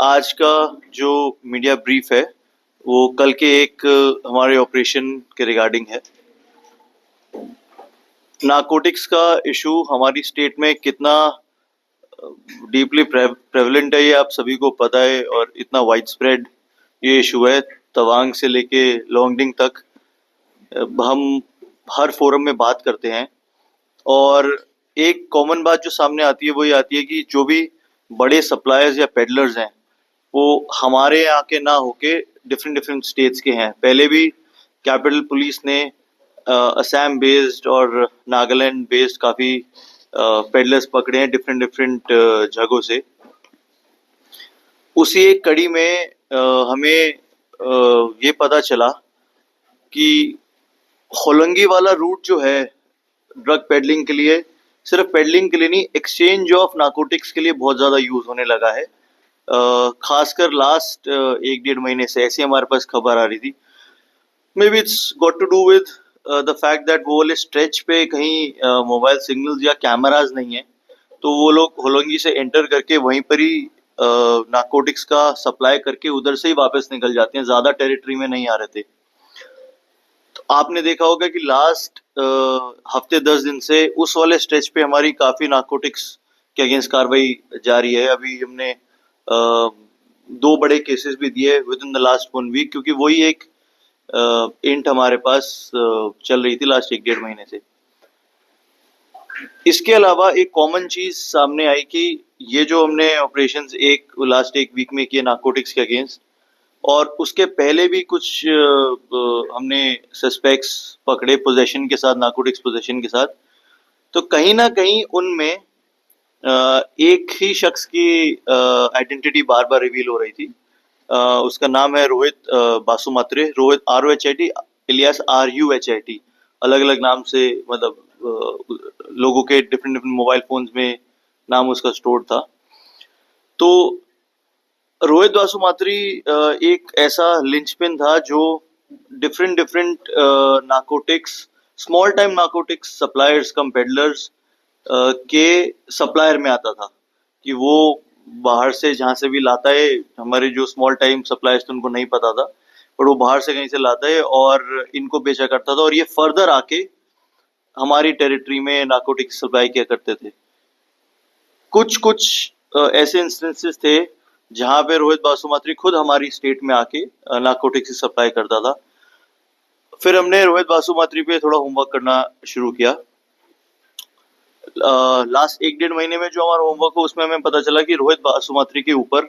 आज का जो मीडिया ब्रीफ है वो कल के एक हमारे ऑपरेशन के रिगार्डिंग है। नारकोटिक्स का इशू हमारी स्टेट में कितना डीपली प्रेवलेंट है ये आप सभी को पता है, और इतना वाइड स्प्रेड ये इशू है। तवांग से लेके लोंगडिंग तक हम हर फोरम में बात करते हैं, और एक कॉमन बात जो सामने आती है वो ये आती है कि जो भी बड़े सप्लायर्स या पेडलर्स हैं वो हमारे यहाँ के ना होके डिफरेंट डिफरेंट स्टेट्स के हैं। पहले भी कैपिटल पुलिस ने असम बेस्ड और नागालैंड बेस्ड काफ़ी पेडलर्स पकड़े हैं डिफरेंट डिफरेंट जगहों से। उसी एक कड़ी में हमें ये पता चला कि होलंगी वाला रूट जो है ड्रग पेडलिंग के लिए, सिर्फ पेडलिंग के लिए नहीं, एक्सचेंज ऑफ नारकोटिक्स के लिए बहुत ज़्यादा यूज़ होने लगा है। खासकर लास्ट एक डेढ़ महीने से ऐसी हमारे पास खबर आ रही थी। Maybe it's got to do with the fact that वो वाले स्ट्रेच पे कहीं मोबाइल सिग्नल्स या कैमराज नहीं है, तो वो लोग होलोंगी से एंटर करके वहीं पर ही नारकोटिक्स का सप्लाई करके उधर से ही वापस निकल जाते हैं, ज़्यादा टेरिटरी में नहीं आ रहे थे। तो आपने देखा होगा कि लास्ट हफ्ते 10 दिन से उस वाले स्ट्रेच पे हमारी काफ़ी नारकोटिक्स के अगेंस्ट कार्रवाई जारी है। अभी हमने 2 बड़े केसेस भी दिए within the last 1 week, क्योंकि वही एक इंट हमारे पास चल रही थी लास्ट एक डेढ़ महीने से। इसके अलावा एक कॉमन चीज सामने आई कि ये जो हमने ऑपरेशंस लास्ट एक वीक में किए नारकोटिक्स के अगेंस्ट, और उसके पहले भी कुछ हमने सस्पेक्ट्स पकड़े पोजेशन के साथ, नारकोटिक्स पोजेशन के साथ, तो कहीं ना कहीं उनमें एक ही शख्स की आइडेंटिटी बार बार रिवील हो रही थी। उसका नाम है रोहित बासुमात्रे, रोहित ROHIT, इलियास RUHIT। अलग अलग नाम से, मतलब लोगों के डिफरेंट डिफरेंट मोबाइल फोन्स में नाम उसका स्टोर था। तो रोहित बासुमात्री एक ऐसा लिंचपिन था जो different different narcotics, small time narcotics suppliers cum peddlers के सप्लायर में आता था, कि वो बाहर से जहाँ से भी लाता है, हमारे जो स्मॉल टाइम सप्लायर्स थे उनको नहीं पता था, पर वो बाहर से कहीं से लाता है और इनको बेचा करता था, और ये फर्दर आके हमारी टेरिटरी में नारकोटिक्स सप्लाई किया करते थे। कुछ कुछ ऐसे इंस्टेंसेस थे जहाँ पे रोहित बासुमात्री खुद हमारी स्टेट में आके नारकोटिक्स सप्लाई करता था। फिर हमने रोहित बासुमात्री पे थोड़ा होमवर्क करना शुरू किया। लास्ट एक डेढ़ महीने में जो हमारा होमवर्क हो उसमें हमें पता चला कि रोहित बासुमात्री के ऊपर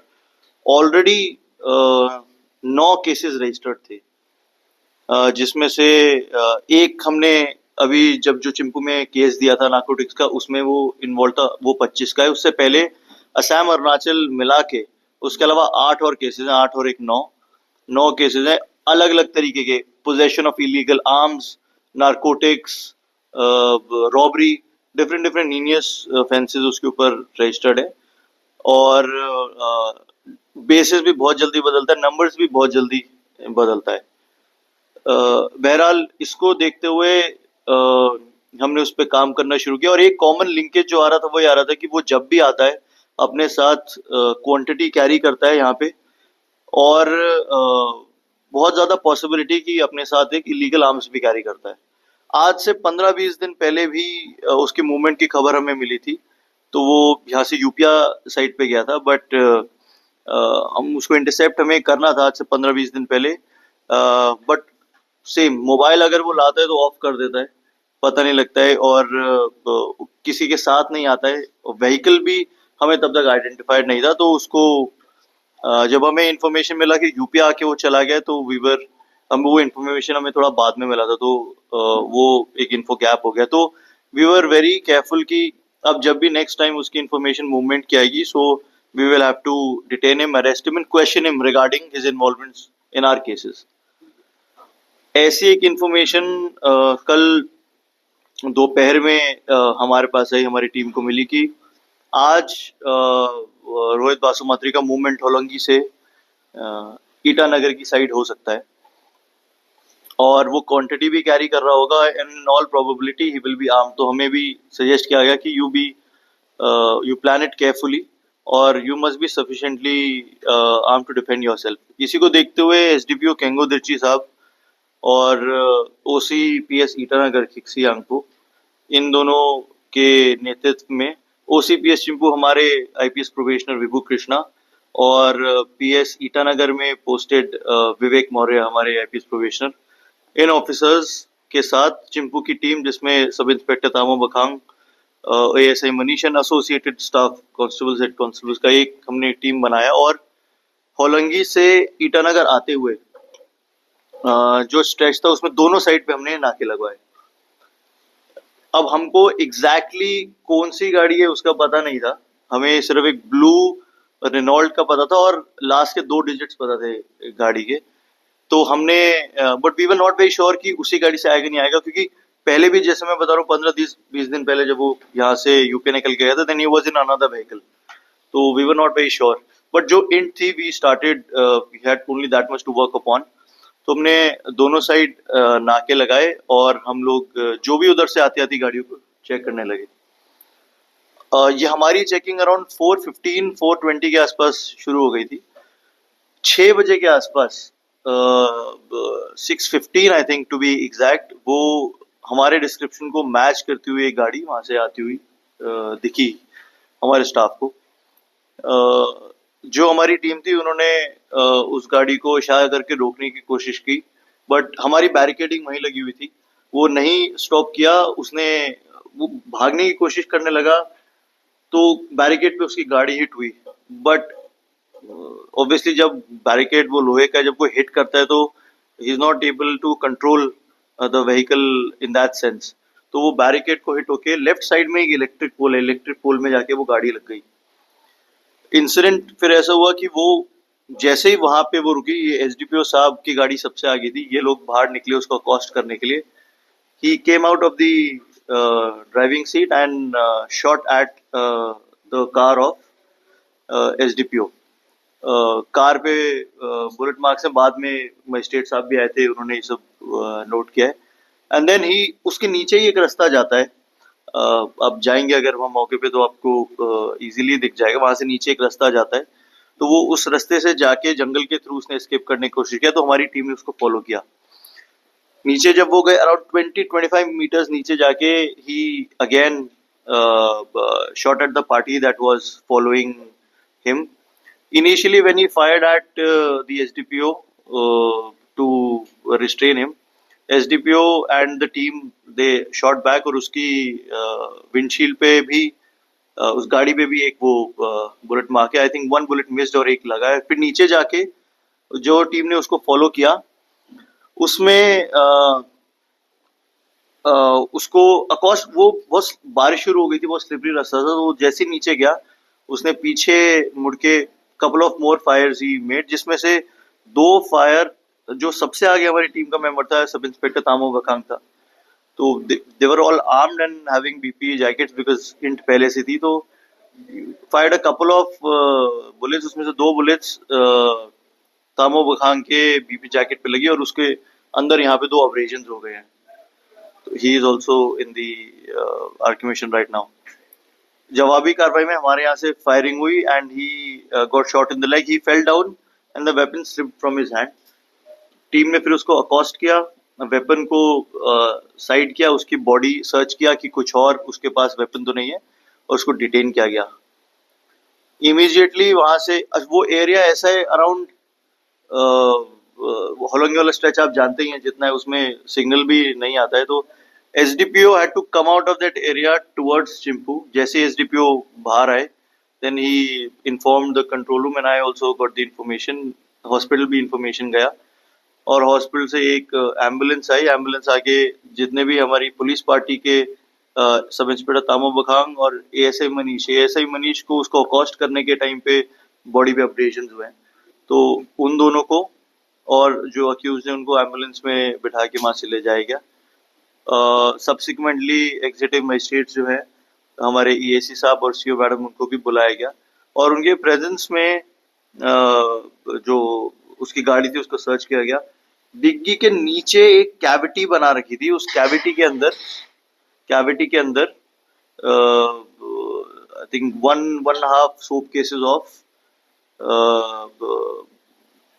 ऑलरेडी 9 केसेस रजिस्टर्ड थे, जिसमें से एक हमने अभी जब जो चिंपू में केस दिया था नारकोटिक्स का, उसमें वो इन्वॉल्व था, वो 25 का है। उससे पहले असम अरुणाचल मिला के उसके अलावा 8 और केसेस हैं, 8 और 1 9 केसेस हैं, अलग अलग तरीके के, possession of illegal arms, narcotics, robbery, different different heinous offences उसके ऊपर रजिस्टर्ड है। और बेसिस भी बहुत जल्दी बदलता है, नंबर्स भी बहुत जल्दी बदलता है। बहरहाल इसको देखते हुए हमने उस पर काम करना शुरू किया, और एक कॉमन लिंकेज जो आ रहा था वो ये आ रहा था कि वो जब भी आता है अपने साथ क्वांटिटी कैरी करता है यहाँ पे, और बहुत ज़्यादा पॉसिबिलिटी कि अपने साथ एक इलीगल आर्म्स भी कैरी करता है। आज से 15-20 दिन पहले भी उसकी मूवमेंट की खबर हमें मिली थी, तो वो यहाँ से यूपिया साइड पे गया था, बट हम उसको इंटरसेप्ट हमें करना था आज से 15-20 दिन पहले, बट सेम मोबाइल अगर वो लाता है तो ऑफ कर देता है, पता नहीं लगता है, और किसी के साथ नहीं आता है, व्हीकल भी हमें तब तक आइडेंटिफाइड नहीं था। तो उसको जब हमें इन्फॉर्मेशन मिला कि यूपी आके वो चला गया, तो हम वो इन्फॉर्मेशन हमें थोड़ा बाद में मिला था, तो वो एक इन्फो गैप हो गया। तो वी वर वेरी केयरफुल कि अब जब भी नेक्स्ट टाइम उसकी इन्फॉर्मेशन मूवमेंट की आएगी, so we will have to detain him, arrest him and question him regarding his involvements in our cases. ऐसी एक इन्फॉर्मेशन कल दोपहर में हमारे पास आई, हमारी टीम को मिली कि आज रोहित बासुमात्री का मूवमेंट होलोंगी से ईटानगर की साइड हो सकता है, और वो क्वांटिटी भी कैरी कर रहा होगा, and in all probability he will be arm. तो हमें भी सजेस्ट किया गया कि यू प्लान इट केयरफुली, और you must be sufficiently arm to defend yourself. इसी को देखते हुए एसडीपीओ केंगो दिर्ची साहब और ओसी पीएस ईटानगर खिक्सी आंगपो, इन दोनों के नेतृत्व में ओसी पीएस चिंपू हमारे आईपीएस प्रोबेशनर विभू कृष्णा और पीएस ईटानगर में पोस्टेड विवेक मौर्य हमारे आईपीएस प्रोबेशनर, इन ऑफिसर्स के साथ चिंपू की टीम जिसमें सब inspector तामो बखांग, ASI Manish and associated staff constables head constables का एक हमने टीम बनाया और होलंगी से ईटानगर आते हुए जो स्ट्रेच था उसमें दोनों साइड पे हमने नाके लगवाए। अब हमको एग्जैक्टली कौन सी गाड़ी है उसका पता नहीं था, हमें सिर्फ एक ब्लू रेनॉल्ट का पता था और लास्ट के 2 डिजिट्स पता थे गाड़ी के। तो हमने but we were not very sure कि उसी गाड़ी से आएगा नहीं आएगा, क्योंकि पहले भी जैसे मैं बता रहा हूँ 15-20 दिन पहले जब वो यहाँ से यूपी निकल के गया था, then he was in another vehicle, तो we were not very sure. But जो इंट थी we started, we had only that much to work upon. तो हमने दोनों साइड नाके लगाए और हम लोग जो भी उधर से आती आती गाड़ियों को चेक करने लगे। ये हमारी चेकिंग अराउंड 4:15-4:20 के आसपास शुरू हो गई थी। 6 बजे के आसपास 6:15 I think to be exact, वो हमारे डिस्क्रिप्शन को मैच करती हुई एक गाड़ी वहां से आती हुई दिखी हमारे स्टाफ को। जो हमारी टीम थी उन्होंने उस गाड़ी को इशारा करके रोकने की कोशिश की, बट हमारी बैरिकेडिंग वहीं लगी हुई थी, वो नहीं स्टॉप किया। उसने वो भागने की कोशिश करने लगा तो बैरिकेड पे उसकी गाड़ी हिट हुई, बट ऑब्वियसली जब बैरिकेड वो लोहे का जब कोई हिट करता है तो he is not able to control the vehicle in that sense. तो वो बैरिकेड को हिट होके लेफ्ट साइड में एक इलेक्ट्रिक पोल में जाके वो गाड़ी लग गई। इंसिडेंट फिर ऐसा हुआ कि वो जैसे ही वहां पे वो रुकी, ये एसडीपीओ साहब की गाड़ी सबसे आगे थी, ये लोग बाहर निकले उसको अकॉस्ट करने के लिए। He came out of the driving seat and shot at the car of SDPO. Car पे बुलेट मार्क्स है, बाद में मजिस्ट्रेट साहब भी आए थे, उन्होंने ये सब नोट किया है। एंड देन ही उसके नीचे ही एक रास्ता जाता है, आप जाएंगे अगर वहाँ मौके पे तो आपको इजीली दिख जाएगा, वहां से नीचे एक रास्ता जाता है, तो वो उस रास्ते से जाके जंगल के थ्रू उसने एस्केप करने की कोशिश किया, तो हमारी टीम ने उसको फॉलो किया। नीचे जब वो गए अराउंड 20-25 मीटर्स नीचे जाके he again shot at the party that was following him. Initially, when he fired at the SDPO to restrain him, SDPO and the team they shot back और उसकी विंडशील्ड पे भी उस गाड़ी पे भी एक वो बुलेट मार के, आई थिंक 1 बुलेट मिस्ड और एक लगा है। फिर नीचे जाके जो टीम ने उसको फॉलो किया उसमें उसको अकॉस्ट, वो बहुत बारिश शुरू हो गई थी, बहुत स्लिपरी रास्ता था, तो जैसे नीचे गया उसने पीछे मुड़ के couple of more fires he made, जिसमें से 2 फायर जो सबसे आगे हमारी टीम का मेंबर था सब इंस्पेक्टर तामो बखांग था, तो they were all armed and having BPE jackets because int पहले से थी, तो fired a couple of bullets, उसमें से 2 bullets तामो बखांग के बीपी जैकेट पे लगी और उसके अंदर यहाँ पे 2 abrasions हो गए हैं, तो he is also in the आर्किमेशन राइट नाउ। जवाबी कार्रवाई में हमारे यहाँ से फायरिंग हुई and he got shot in the leg, he fell down and the weapon slipped from his hand. Team ने फिर उसको अकॉस्ट किया, वेपन को साइड किया, उसकी बॉडी सर्च किया कि कुछ और उसके पास वेपन तो नहीं है, और उसको डिटेन किया गया। इमीडिएटली वहां से वो एरिया ऐसा है अराउंड होलंगी वाला स्ट्रेच आप जानते ही हैं जितना है, उसमें सिग्नल भी नहीं आता है, तो SDPO had to come out of that area towards Chimpu. जैसे SDPO बाहर आए, then he informed the control room and I also got the information. Hospital भी इंफॉर्मेशन गया और हॉस्पिटल से एक एम्बुलेंस आई, एम्बुलेंस आके जितने भी हमारी पुलिस पार्टी के सब इंस्पेक्टर तामो बखांग और एएसआई मनीष को उसको अकॉस्ट करने के टाइम पे बॉडी पे ऑपरेशन हुए हैं, तो उन दोनों को और जो अक्यूज है उनको एम्बुलेंस में बिठा के वहां से ले जाया गया। सब्सिक्वेंटली एग्जीक्यूटिव मजिस्ट्रेट जो है हमारे EAC साहब और CO मैडम, उनको भी बुलाया गया और उनके प्रेजेंस में जो उसकी गाड़ी थी उसको सर्च किया गया। डिग्गी के नीचे एक कैविटी बना रखी थी, उस कैविटी के अंदर I think one and a half soap cases of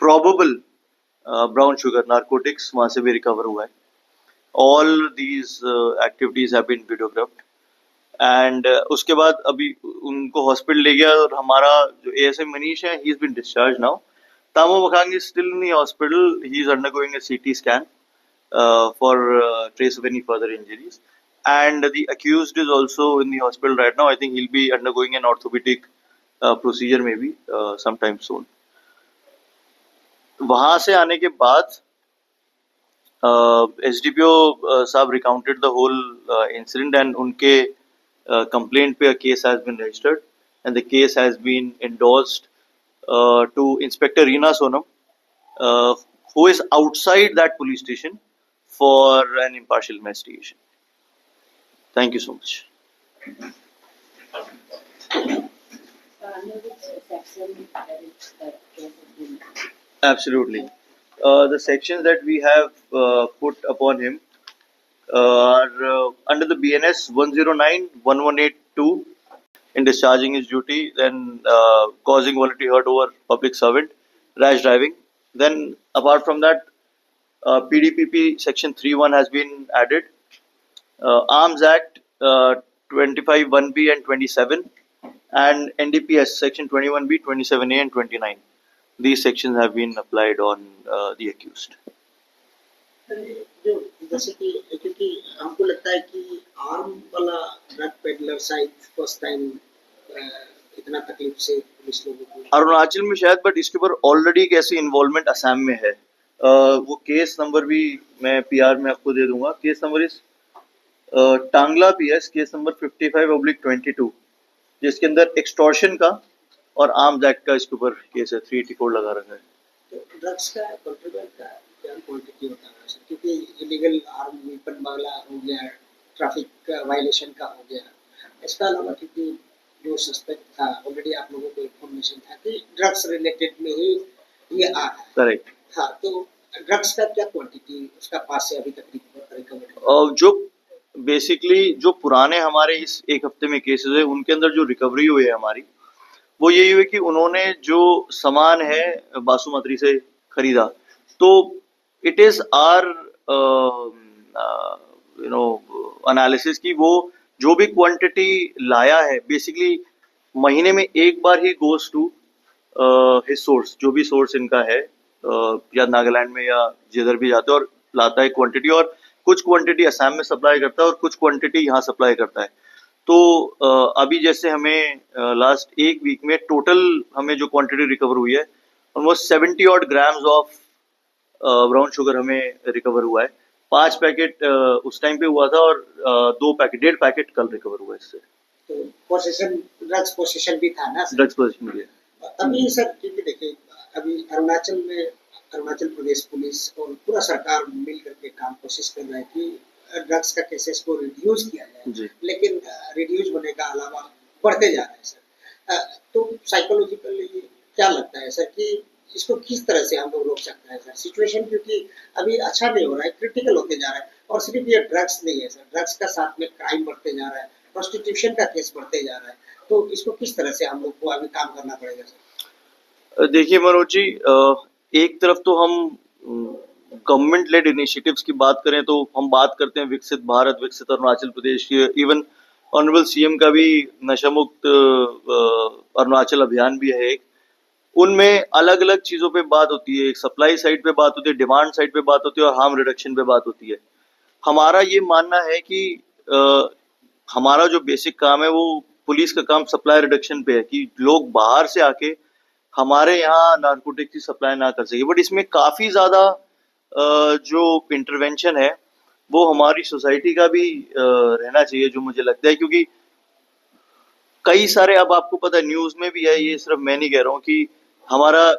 probable brown sugar narcotics वहाँ से भी recover हुआ है. All these activities have been videographed. And उसके बाद अभी उनको हॉस्पिटल ले गया और हमारा जो एएसआई मनीष है, he is been discharge now. Tamo Bakhang is still in the hospital. He is undergoing a CT scan for trace of any further injuries, and the accused is also in the hospital right now. I think he'll be undergoing an orthopedic procedure maybe sometime soon. वहां से आने के बाद SDPO साहब recounted the whole incident and उनके complaint पे a case has been registered and the case has been endorsed to Inspector Reena Sonam, who is outside that police station for an impartial investigation. Thank you so much. Absolutely. The sections that we have put upon him are under the BNS 109-1182 in discharging his duty, then causing voluntary hurt over public servant, rash driving. Then apart from that, PDPP section 3(1) has been added, Arms Act 25 1B and 27, and NDPS section 21B, 27A and 29. These sections have been applied on the accused. जो जैसे कि क्योंकि हमको लगता है कि arm वाला drug peddler शायद फर्स्ट टाइम इतना तकलीफ से पुलिस लोगों को अरुणाचल में शायद, बट इसके ऊपर ऑलरेडी कैसी इन्वॉल्वमेंट असम में है. वो केस नंबर भी मैं पीआर में आपको दे दूंगा. केस नंबर इस टांगला पीएस केस नंबर 55/22, जिसके अंदर एक्सटॉर्शन का और आर्म्स एक्ट का इसके ऊपर केस है. 384 लगा रखा है. तो ड्रग्स का कंट्रोल का क्या क्वांटिटी होता है सर, क्योंकि इलीगल आर्म वेपन वाला हो गया, ट्रैफिक वायलेशन का हो गया, इसके अलावा क्योंकि जो सस्पेक्ट था ऑलरेडी आप लोगों को इन्फॉर्मेशन था कि ड्रग्स रिलेटेड में ही ये आ रहा है. करेक्ट. हाँ, तो ड्रग्स का क्या क्वांटिटी उसका पास से अभी तक रिकवर जो बेसिकली जो पुराने हमारे इस एक हफ्ते में केसेस है उनके अंदर जो रिकवरी हुई है हमारी, वो यही हुई कि उन्होंने जो सामान है बासुमती से खरीदा, तो इट इज आर एनालिसिस की वो जो भी क्वांटिटी लाया है बेसिकली महीने में एक बार he goes to his source, जो भी सोर्स इनका है या नागालैंड में या जिधर भी जाते हैं, और लाता है क्वांटिटी, और कुछ क्वांटिटी असम में सप्लाई करता है और कुछ क्वांटिटी यहाँ सप्लाई करता है. तो अभी जैसे हमें लास्ट एक वीक में टोटल हमें जो क्वांटिटी रिकवर हुई है almost 70 odd grams of brown sugar हमें रिकवर हुआ है. 5 पैकेट उस टाइम पे हुआ था और 1.5 पैकेट कल रिकवर हुआ इससे. तो पोजीशन ड्रग्स पोजीशन भी था ना, ड्रग्स पोजीशन भी है अभी सर. क्योंकि देखिए अभी अरुणाचल प्रदेश पुलिस और पूरा सरकार मिल करके काम कोशिश कर रहा है कि ड्रग्स का केसेस को रिड्यूस किया जाए, लेकिन रिड्यूस होने का अलावा बढ़ते जा रहे हैं सर. तो साइकोलॉजिकली क्या लगता है सर कि इसको किस तरह से हम लोग रोक सकते हैं सर सिचुएशन, क्योंकि अभी अच्छा नहीं हो रहा है, क्रिटिकल होते जा रहा है. और सिर्फ ये ड्रग्स नहीं है सर, ड्रग्स का साथ में क्राइम बढ़ते जा रहा है, प्रोस्टिट्यूशन का केस बढ़ते जा रहा है. तो इसको किस तरह से हम लोग को अभी काम करना पड़ेगा सर? देखिए मनोज जी, एक तरफ तो हम गवर्नमेंट लेड इनिशिएटिव्स की बात करें तो हम बात करते हैं विकसित भारत, विकसित अरुणाचल प्रदेश की. इवन ऑनरेबल सीएम का भी नशा मुक्त अरुणाचल अभियान भी है एक. उनमें अलग अलग चीजों पे बात होती है. एक सप्लाई साइड पे बात होती है, डिमांड साइड पे बात होती है, और हार्म रिडक्शन पे बात होती है. हमारा ये मानना है कि हमारा जो बेसिक काम है वो पुलिस का काम सप्लाई रिडक्शन पे है, कि लोग बाहर से आके हमारे यहाँ नारकोटिक्स की सप्लाई ना कर सके. बट इसमें काफी ज्यादा जो इंटरवेंशन है वो हमारी सोसाइटी का भी रहना चाहिए, जो मुझे लगता है, क्योंकि कई सारे, अब आपको पता है न्यूज में भी है, ये सिर्फ मैं नहीं कह रहा हूँ, कि हमारा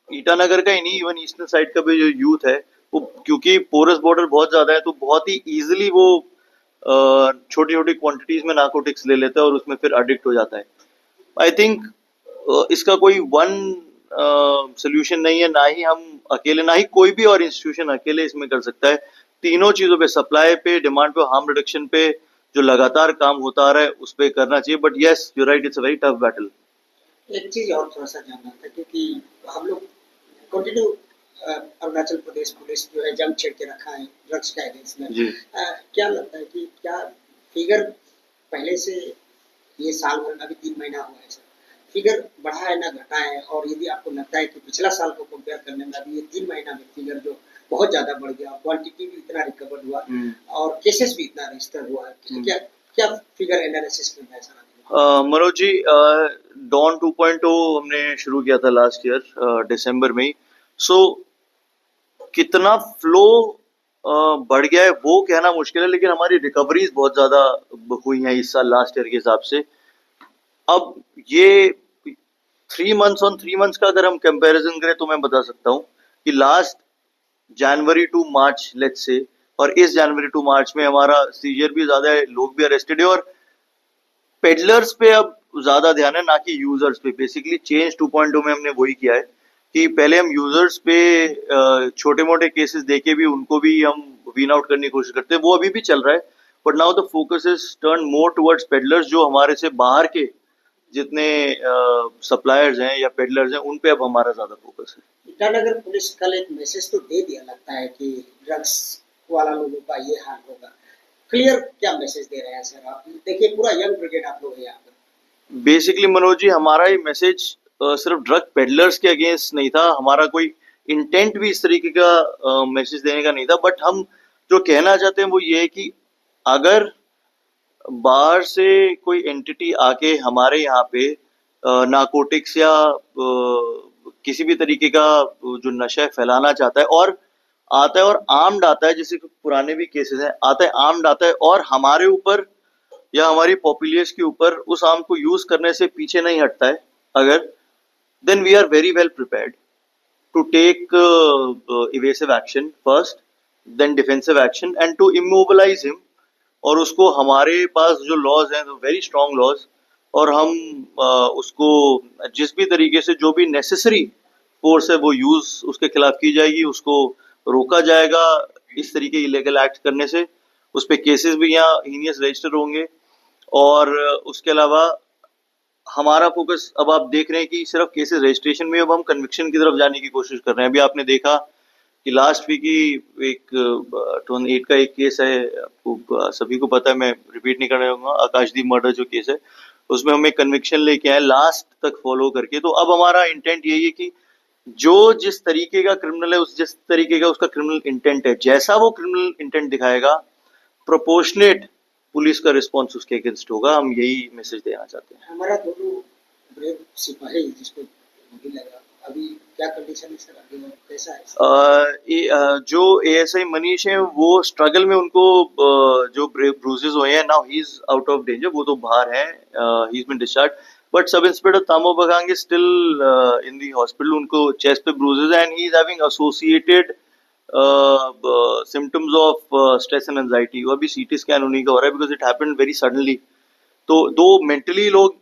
ईटानगर का ही नहीं, इवन ईस्टर्न साइड का भी जो यूथ है वो, क्योंकि पोरस बॉर्डर बहुत ज्यादा है, तो बहुत ही इजीली वो छोटी छोटी क्वांटिटीज में नारकोटिक्स ले लेता है और उसमें फिर एडिक्ट हो जाता है. आई थिंक इसका कोई वन सोल्यूशन नहीं है, ना ही हम अकेले, ना ही कोई भी और इंस्टीट्यूशन अकेले इसमें कर सकता है. तीनों चीजों पे, सप्लाई पे, डिमांड पे, हार्म रिडक्शन पे, जो लगातार काम होता आ रहा है उस पर करना चाहिए. But yes, you right, it's a very tough battle. एक चीज और थोड़ा सा जानना था, क्योंकि हम लोग कंटिन्यू अरुणाचल प्रदेश पुलिस जो है जंग छेड़ के रखा है ड्रग्स का अगेंस्ट में. जी. क्या लगता है कि क्या फिगर पहले से ये साल भर में अभी 3 महीना हुआ है सर, फिगर बढ़ा है ना घटा है? और यदि आपको लगता है कि पिछला साल को कंपेयर करने में अभी ये 3 महीना में फिगर जो बहुत ज्यादा बढ़ गया, क्वांटिटी भी इतना रिकवर हुआ और केसेस भी इतना रजिस्टर हुआ है, क्या क्या फिगर एनालिसिस करना है सर? मनोज जी, डॉन 2.0 हमने शुरू किया था लास्ट ईयर दिसंबर में ही. सो कितना फ्लो बढ़ गया है वो कहना मुश्किल है, लेकिन हमारी रिकवरीज बहुत ज्यादा हुई हैं इस साल लास्ट ईयर के हिसाब से. अब ये 3 months ऑन 3 months का अगर हम कंपैरिजन करें तो मैं बता सकता हूँ कि last January to March let's say और इस जनवरी टू मार्च में हमारा सीजर भी ज्यादा है, लोग भी अरेस्टेड है और पेडलर्स पे अब ज्यादा ध्यान है ना कि यूजर्स पे. बेसिकली चेंज 2.0 में हमने वही किया है कि पहले हम यूजर्स पे छोटे मोटे केसेस देके भी उनको भी हम वीन आउट करने की कोशिश करते हैं, वो अभी भी चल रहा है. But now the focus is turn more towards peddlers, जो हमारे से बाहर के जितने सप्लायर्स हैं या पेडलर्स हैं उन पे अब हमारा ज्यादा फोकस है. ईटानगर पुलिस कल एक मैसेज तो दे दिया लगता है कि ड्रग्स वाला लोगों का ये हाल होगा. क्लियर क्या मैसेज दे रहे हैं सर आप? देखिए पूरा यंग ब्रिगेड आप लोग हैं यहाँ पर. बेसिकली मनोज जी, हमारा ये मैसेज सिर्फ ड्रग पेडलर्स के अगेंस्ट नहीं था, हमारा कोई इंटेंट भी इस तरीके का मैसेज देने का नहीं था. बट हम जो कहना चाहते हैं वो ये है कि अगर बाहर से कोई एंटिटी आके हमारे यहाँ पे नारकोटिक्स या किसी भी तरीके का जो नशा है फैलाना चाहता है और आता है और आर्म्ड आता है, जैसे पुराने भी केसेस हैं, आता है आर्म्ड आता है और हमारे ऊपर या हमारी पॉपुलेशन के ऊपर उस आर्म को यूज करने से पीछे नहीं हटता है अगर, then we are very well prepared to take evasive action first, then defensive action and to immobilize him. और उसको हमारे पास जो लॉज हैं, वेरी स्ट्रॉन्ग लॉज, और हम उसको जिस भी तरीके से जो भी नेसेसरी फोर्स है वो यूज उसके खिलाफ की जाएगी, उसको रोका जाएगा इस तरीके इलीगल एक्ट करने से. उस पर केसेस भी यहाँ हीनियस रजिस्टर होंगे. और उसके अलावा हमारा फोकस अब आप देख रहे हैं कि सिर्फ केसेस रजिस्ट्रेशन में, अब हम कन्विक्शन की तरफ जाने की कोशिश कर रहे हैं. अभी आपने देखा कि लास्ट वीक ही एक 2008 का एक केस है, आपको सभी को पता है, मैं रिपीट नहीं करना चाहूंगा, आकाशदीप मर्डर जो केस है उसमें हम एक कन्विक्शन लेके आए लास्ट तक फॉलो करके. तो अब हमारा इंटेंट यही है कि जो जिस तरीके का क्रिमिनल है, उस जिस तरीके का उसका क्रिमिनल इंटेंट है, जैसा वो क्रिमिनल इंटेंट दिखाएगा, प्रोपोर्शनेट पुलिस का रिस्पॉन्स उसके अगेंस्ट होगा. हम यही मैसेज देना चाहते हैं. हमारा दोनों ब्रेव सिपाही जिसको गोली लगा, अभी क्या कंडीशन है सर, अभी कैसा है? जो एएसआई मनीष है वो स्ट्रगल में, उनको जो ब्रूजेस हुए हैं, now he is out of danger, वो तो बाहर है, he is been discharge. But sub inspector Tamo Bagang is still in the hospital, उनको चेस्ट पे bruises and he is having associated symptoms of stress and anxiety. वो अभी सीटी स्कैन उन्हीं का हो रहा है because it happened very suddenly. तो दो मेंटली लोग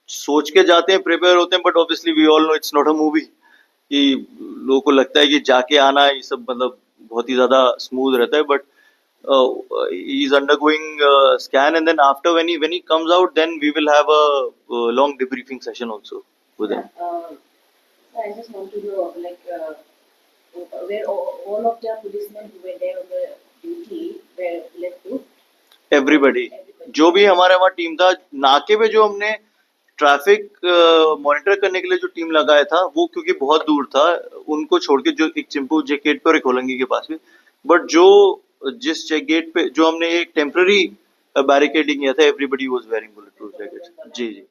सोच के जाते हैं, प्रिपेयर होते हैं, but obviously we all know it's not a movie कि लोगों को लगता है कि जाके आना ये सब मतलब बहुत ही ज्यादा स्मूथ रहता है. But he is undergoing scan and then after when he comes out, then we will have a long debriefing session also with him. I just want to know, where all of the policemen who were there on the duty were left to? Everybody. जो भी हमारे वहाँ team था, नाके पे जो हमने traffic monitor करने के लिए जो टीम लगाया था वो क्योंकि बहुत दूर था, उनको छोड़ के, जो एक चिंपू चेक गेट पर, एक होलंगी के पास में, बट जो जिस चेक गेट पे जो हमने एक टेम्पररी बैरिकेडिंग किया था, everybody was wearing bulletproof jackets. जी जी.